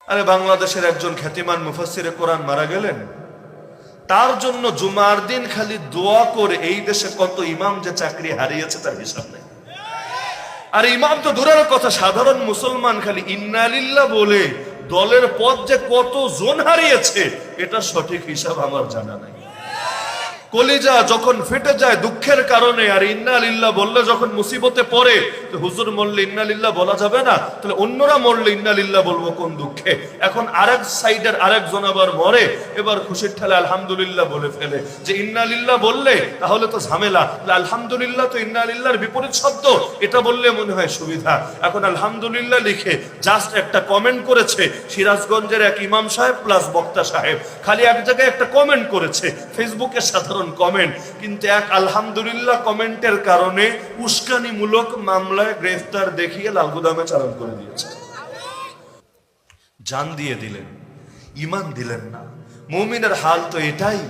আরে বাংলাদেশের একজন খ্যাতিমান মুফাসসিরে কোরআন মারা গেলেন, তার জন্য জুমার দিন খালি দোয়া করে এই দেশে কত ইমাম যে চাকরি হারিয়েছে তার হিসাব নেই। আর ইমাম তো দূরের কথা, সাধারণ মুসলমান খালি ইন্না লিল্লাহ বলে দলের পদ যে কত জন হারিয়েছে এটা সঠিক হিসাব আমার জানা নাই। কলিজা যখন ফেটে যায় দুঃখের কারণে, আর ইন্না লিল্লাহ বললে যখন মুসিবতে পড়ে, তো হুজুর মরলে ইন্না লিল্লাহ বলা যাবে না, তাহলে অন্যরা মরলে ইন্না লিল্লাহ বলবো কোন দুঃখে। এখন আরেক সাইডের আরেকজন আবার মরে, এবার খুশির ঠেলে আলহামদুলিল্লাহ বলে ফেলে, যে ইন্না লিল্লাহ বললে তাহলে তো ঝামেলা, আলহামদুলিল্লাহ তো ইন্না লিল্লাহর বিপরীত শব্দ, এটা বললে মনে হয় সুবিধা। এখন আলহামদুলিল্লাহ লিখে জাস্ট একটা কমেন্ট করেছে সিরাজগঞ্জের এক ইমাম সাহেব প্লাস বক্তা সাহেব, খালি এক জায়গায় একটা কমেন্ট করেছে, ফেসবুকে সাধারণ কমেন্ট, কিন্তু এক আলহামদুলিল্লাহ কমেন্টের কারণে উস্কানিমূলক মামলায় গ্রেফতার দেখিয়ে লালগুদামে চালান করে দিয়েছে। জান দিয়ে দিলেন, ঈমান দিলেন না। মুমিনের হাল তো এটাই,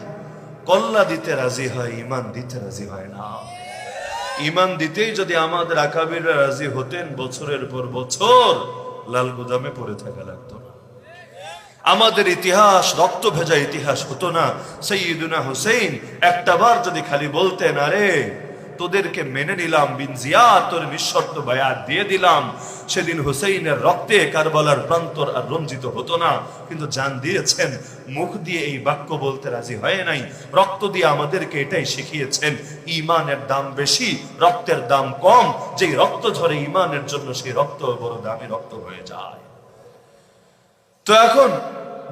কল্লা দিতে রাজি হয়, ঈমান দিতে রাজি হয় না। ঈমান দিতেই যদি আমাদের আকাবিররা রাজি হতেন, বছরের পর বছর লালগুদামে পড়ে থাকা লাগতো না। আমাদের ইতিহাস রক্ত ভেজা ইতিহাস হতো না। সাইয়্যিদুনা হুসাইন একটাবার যদি খালি বলতেন, আরে তোদেরকে মেনে নিলাম, বিন জিয়াদ তোর নিঃশর্ত বায়াত দিয়ে দিলাম, সেদিন হুসাইনের রক্তে কারবালার প্রান্তর আর রঞ্জিত হতো না। কিন্তু জান দিয়েছেন, মুখ দিয়ে এই বাক্য বলতে রাজি হয় নাই, রক্ত দিয়ে আমাদেরকে এটাই শিখিয়েছেন, ঈমানের দাম বেশি, রক্তের দাম কম। যেই রক্ত ঝরে ঈমানের জন্য, সেই রক্ত বড় দামি রক্ত হয়ে যায়। তো এখন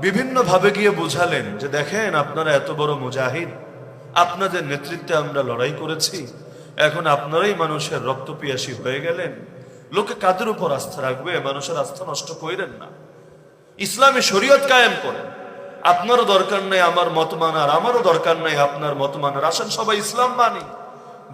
বিভিন্ন ভাবে গিয়ে বুঝালেন যে দেখেন আপনারা এত বড় মুজাহিদ, আপনাদের নেতৃত্বে আমরা লড়াই করেছি, এখন আপনারাই মানুষের রক্ত পিয়াসী হয়ে গেলেন, লোকে কাদের উপর আস্থা রাখবে? মানুষের আস্থা নষ্ট করেন না, ইসলামী শরীয়ত কায়েম করেন। আপনারও দরকার নাই আমার মত মানার, আমারও দরকার নাই আপনার মত মানার, আসেন সবাই ইসলাম মানি,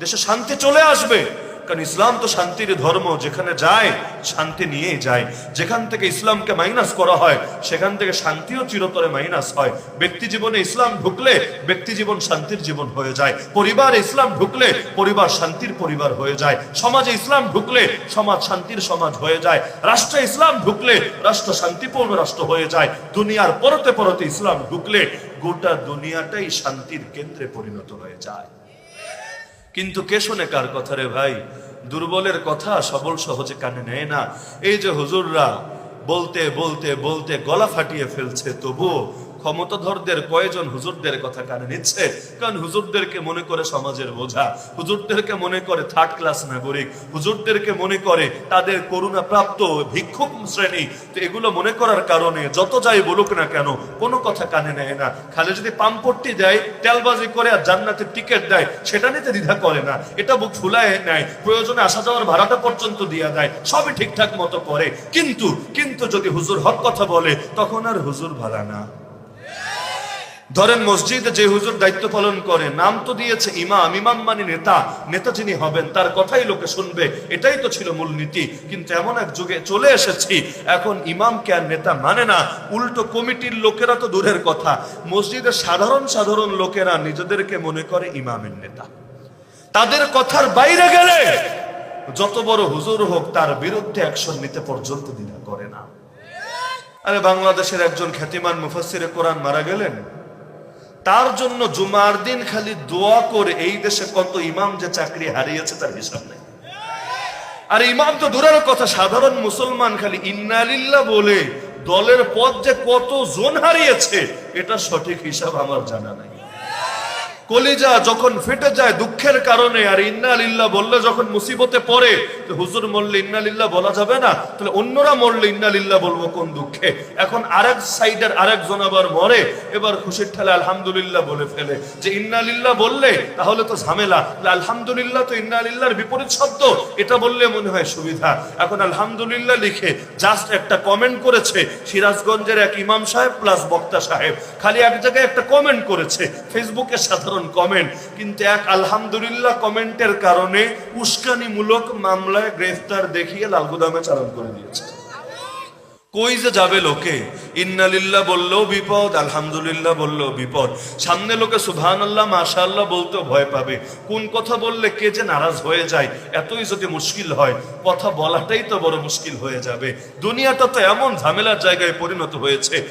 দেশে শান্তি চলে আসবে। কারণ ইসলাম তো শান্তির ধর্ম, যেখানে যায় শান্তি নিয়ে যায়। যেখান থেকে ইসলামকে মাইনাস করা হয়, সেখান থেকে শান্তিও চিরতরে মাইনাস হয়। ব্যক্তি জীবনে ইসলাম ঢুকলে ব্যক্তি জীবন শান্তির জীবন হয়ে যায়, পরিবারে ইসলাম ঢুকলে পরিবার শান্তির পরিবার হয়ে যায়, সমাজে ইসলাম ঢুকলে সমাজ শান্তির সমাজ হয়ে যায়, রাষ্ট্রে ইসলাম ঢুকলে রাষ্ট্র শান্তিপূর্ণ রাষ্ট্র হয়ে যায়। দুনিয়ার পরতে পরতে ইসলাম ঢুকলে গোটা দুনিয়াটাই শান্তির কেন্দ্রে পরিণত হয়ে যায়। কিন্তু কে শোনে কার কথা রে ভাই? দুর্বলের কথা সবল সহজে কানে নেয় না। এই যে হুজুররা বলতে বলতে বলতে গলা ফাটিয়ে ফেলছে, তবুও ক্ষমতাধরদের কয়েকজন হুজুরদের কথা কানে নিচ্ছে, কারণ হুজুরদেরকে মনে করে সমাজের বোঝা, হুজুরদেরকে মনে করে থার্ড ক্লাস নাগরিক, হুজুরদেরকে মনে করে তাদের করুণা প্রাপ্ত ভিক্ষুক শ্রেণী। তো এগুলো মনে করার কারণে যত যাই বলুক না কেন কোনো কথা কানে নেয় না। খালি যদি পাম্পট্টি দেয়, তেলবাজি করে আর জান্নাতের টিকিট দেয়, সেটা নিতে দ্বিধা করে না, এটা বুক ফুলায় নেয়, প্রয়োজনে আসা যাওয়ার ভাড়াটা পর্যন্ত দিয়ে দেয়, সবই ঠিকঠাক মতো করে। কিন্তু কিন্তু যদি হুজুর হক কথা বলে, তখন আর হুজুর ভালা না। ধরেন মসজিদে যে হুজুর দায়িত্ব পালন করে, নাম তো দিয়েছে ইমাম, ইমাম মানে নেতা, নেতা যিনি হবেন তার কথাই লোকে শুনবে, এটাই তো ছিল মূলনীতি। কিন্তু এমন এক যুগে চলে এসেছি, এখন ইমামকে আর নেতা মানে না, উল্টো কমিটির লোকেরা তো দূরের কথা, মসজিদের সাধারণ সাধারণ লোকেরা নিজেদেরকে মনে করে ইমামের নেতা। তাদের কথার বাইরে গেলে যত বড় হুজুর হোক তার বিরুদ্ধে অ্যাকশন নিতে পর্যন্ত দ্বিধা করে না। আরে বাংলাদেশের একজন খ্যাতিমান মুফাসসিরে কোরআন মারা গেলেন, তার জন্য জুমার দিন খালি দোয়া করে এই দেশে কত ইমাম যে চাকরি হারিয়েছে তার হিসাব নেই। আর ইমাম তো দূরের কথা, সাধারণ মুসলমান খালি ইন্না লিল্লাহ বলে দলের পদ যে কত জন হারিয়েছে এটা সঠিক হিসাব আমার জানা নাই। কলিজা যখন ফেটে যায় দুঃখের কারণে, আর ইন্না লিল্লাহ বললে যখন মুসিবতে পড়ে, তো হুজুর মরলে ইন্না লিল্লাহ বলা যাবে না, তাহলে অন্যরা মরলে ইন্না লিল্লাহ বলবো কোন দুঃখে। এখন আরেক সাইডের আরেকজন আবার মরে, এবার খুশির ঠেলে আলহামদুলিল্লাহ বলে ফেলে, যে ইন্না লিল্লাহ বললে তাহলে তো ঝামেলা, আলহামদুলিল্লাহ তো ইন্না লিল্লাহর বিপরীত শব্দ, এটা বললে মনে হয় সুবিধা। এখন আলহামদুলিল্লাহ লিখে জাস্ট একটা কমেন্ট করেছে সিরাজগঞ্জের এক ইমাম সাহেব প্লাস বক্তা সাহেব, খালি এক জায়গায় একটা কমেন্ট করেছে, ফেসবুকে সাধারণ কমেন্ট, কিন্তু এক আলহামদুলিল্লাহ কমেন্টের কারণে উস্কানিমূলক মামলায় গ্রেফতার দেখিয়ে লালগুদামে চালান করে দিয়েছে। কই যে যাবে লোকে? ইন্নালিল্লাহ বললেও বিপদ, আলহামদুলিল্লাহ বললেও বিপদ। সামনে লোকে সুবহানাল্লাহ মাশাআল্লাহ বলতে ভয় পাবে। কোন কথা বললে কে যে নারাজ হয়ে যায়, এতই যদি মুশকিল হয়, কথা বলাটাই তো বড় মুশকিল হয়ে যাবে। দুনিয়াটা তো এমন ঝামেলার জায়গায় পরিণত হয়েছে।